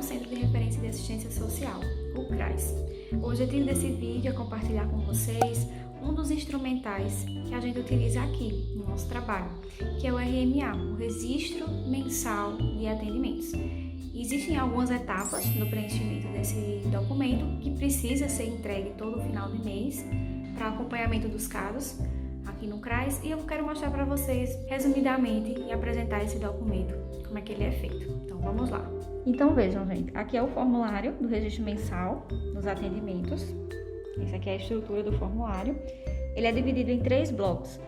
Centro de Referência de Assistência Social, o CRAS. O objetivo desse vídeo é compartilhar com vocês um dos instrumentais que a gente utiliza aqui no nosso trabalho, que é o RMA, o Registro Mensal de Atendimentos. Existem algumas etapas no preenchimento desse documento que precisa ser entregue todo final de mês para acompanhamento dos casos aqui no CRAS, e eu quero mostrar para vocês resumidamente e apresentar esse documento, como é que ele é feito. Então vamos lá. Então vejam, gente, aqui é o formulário do registro mensal dos atendimentos. Essa aqui é a estrutura do formulário. Ele é dividido em 3 blocos.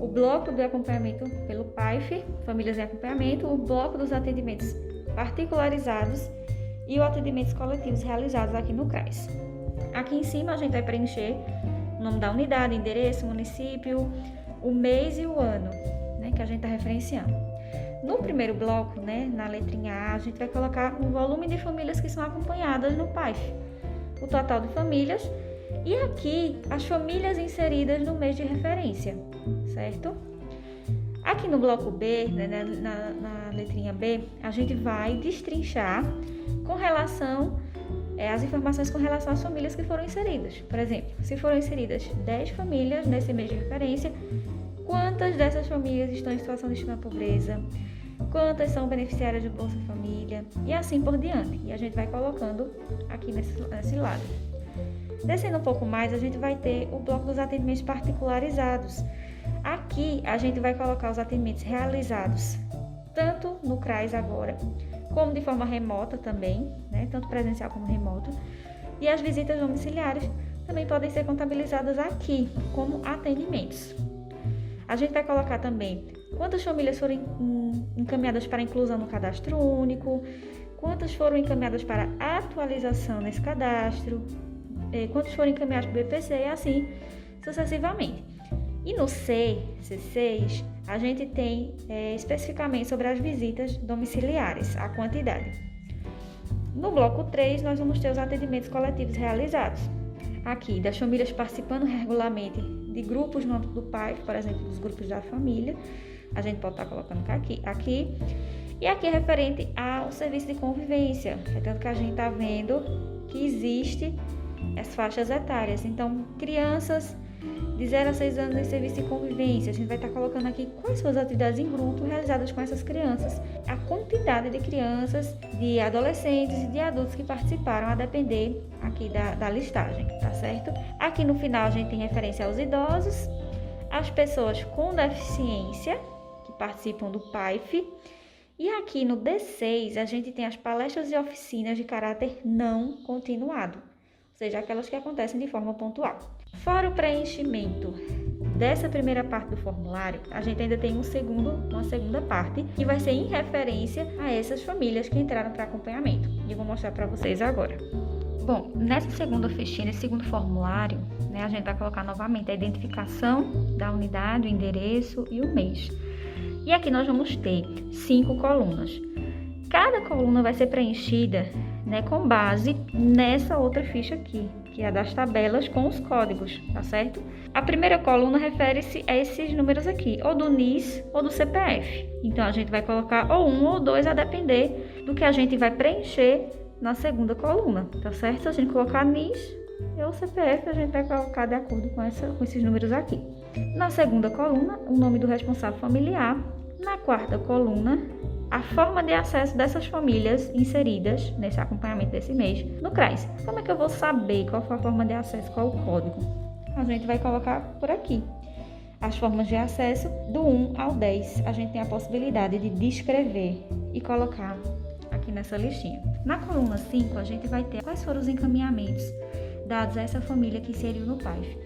O bloco do acompanhamento pelo PAIF, Famílias em Acompanhamento, o bloco dos atendimentos particularizados e os atendimentos coletivos realizados aqui no CRAS. Aqui em cima a gente vai preencher o nome da unidade, endereço, município, o mês e o ano, né, que a gente está referenciando. No primeiro bloco, né, na letrinha A, a gente vai colocar o volume de famílias que são acompanhadas no PAIF, o total de famílias e aqui as famílias inseridas no mês de referência, certo? Aqui no bloco B, né, na letrinha B, a gente vai destrinchar com relação as informações com relação às famílias que foram inseridas. Por exemplo, se foram inseridas 10 famílias nesse mês de referência, quantas dessas famílias estão em situação de extrema pobreza, quantas são beneficiárias de Bolsa Família e assim por diante. E a gente vai colocando aqui nesse lado. Descendo um pouco mais, a gente vai ter o bloco dos atendimentos particularizados. Aqui a gente vai colocar os atendimentos realizados tanto no CRAS agora, como de forma remota também, né? Tanto presencial como remota. E as visitas domiciliares também podem ser contabilizadas aqui como atendimentos. A gente vai colocar também quantas famílias foram encaminhadas para inclusão no cadastro único, quantas foram encaminhadas para atualização nesse cadastro, quantos foram encaminhados para o BPC e assim sucessivamente. E no C6, a gente tem especificamente sobre as visitas domiciliares, a quantidade. No bloco 3, nós vamos ter os atendimentos coletivos realizados. Aqui, das famílias participando regularmente de grupos no âmbito do PAIF, por exemplo, dos grupos da família, a gente pode estar colocando aqui. E aqui é referente ao serviço de convivência, é tanto que a gente está vendo que existe as faixas etárias. Então, crianças de 0 a 6 anos em serviço de convivência, a gente vai estar colocando aqui quais são as atividades em grupo realizadas com essas crianças, a quantidade de crianças, de adolescentes e de adultos que participaram, a depender aqui da listagem, tá certo? Aqui no final a gente tem referência aos idosos, as pessoas com deficiência que participam do PAIF, e aqui no D6 a gente tem as palestras e oficinas de caráter não continuado, ou seja, aquelas que acontecem de forma pontual. Fora o preenchimento dessa primeira parte do formulário, a gente ainda tem uma segunda parte que vai ser em referência a essas famílias que entraram para acompanhamento. E eu vou mostrar para vocês agora. Bom, nessa segunda fichinha, nesse segundo formulário, né, a gente vai colocar novamente a identificação da unidade, o endereço e o mês. E aqui nós vamos ter 5 colunas. Cada coluna vai ser preenchida, né, com base nessa outra ficha aqui, que é a das tabelas com os códigos, tá certo? A primeira coluna refere-se a esses números aqui, ou do NIS ou do CPF. Então, a gente vai colocar ou 1 ou 2, a depender do que a gente vai preencher na segunda coluna, tá certo? Se a gente colocar NIS ou CPF, a gente vai colocar de acordo com esses números aqui. Na segunda coluna, o nome do responsável familiar. Na quarta coluna, a forma de acesso dessas famílias inseridas nesse acompanhamento desse mês no CRAS. Como é que eu vou saber qual foi a forma de acesso, qual o código? A gente vai colocar por aqui. As formas de acesso do 1 ao 10. A gente tem a possibilidade de descrever e colocar aqui nessa listinha. Na coluna 5, a gente vai ter quais foram os encaminhamentos dados a essa família que inseriu no PAIF.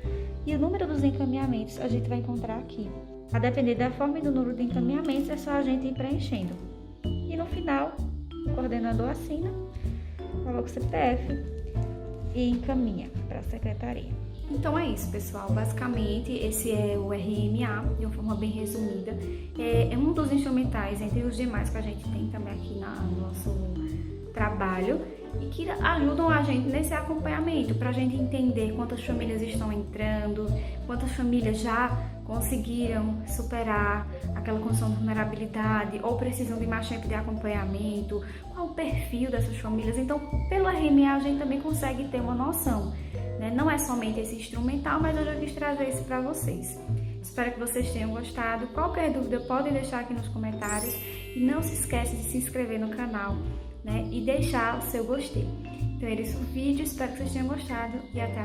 E o número dos encaminhamentos a gente vai encontrar aqui. A depender da forma e do número de encaminhamentos, é só a gente ir preenchendo. E no final, o coordenador assina, coloca o CPF e encaminha para a secretaria. Então é isso, pessoal. Basicamente, esse é o RMA, de uma forma bem resumida. É um dos instrumentais, entre os demais que a gente tem também aqui no nosso trabalho, e que ajudam a gente nesse acompanhamento, para a gente entender quantas famílias estão entrando, quantas famílias já conseguiram superar a aquela condição de vulnerabilidade ou precisam de mais tempo de acompanhamento, qual o perfil dessas famílias. Então, pelo RMA a gente também consegue ter uma noção, né? Não é somente esse instrumental, mas eu já quis trazer isso para vocês. Espero que vocês tenham gostado. Qualquer dúvida podem deixar aqui nos comentários e não se esqueça de se inscrever no canal, né? E deixar o seu gostei. Então era isso o vídeo, espero que vocês tenham gostado e até a